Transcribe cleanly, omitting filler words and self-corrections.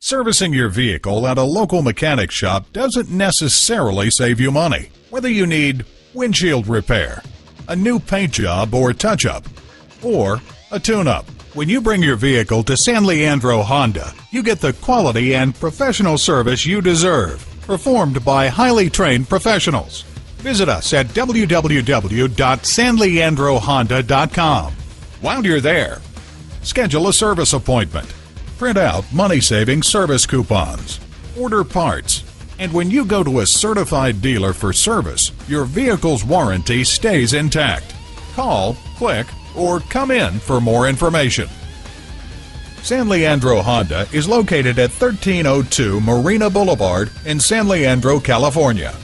Servicing your vehicle at a local mechanic shop doesn't necessarily save you money. Whether you need windshield repair, a new paint job or touch-up, or a tune-up, when you bring your vehicle to San Leandro Honda, you get the quality and professional service you deserve, performed by highly trained professionals. Visit us at www.sanleandrohonda.com. While you're there, schedule a service appointment. Print out money-saving service coupons. Order parts. And when you go to a certified dealer for service, your vehicle's warranty stays intact. Call, click, or come in for more information. San Leandro Honda is located at 1302 Marina Boulevard in San Leandro, California.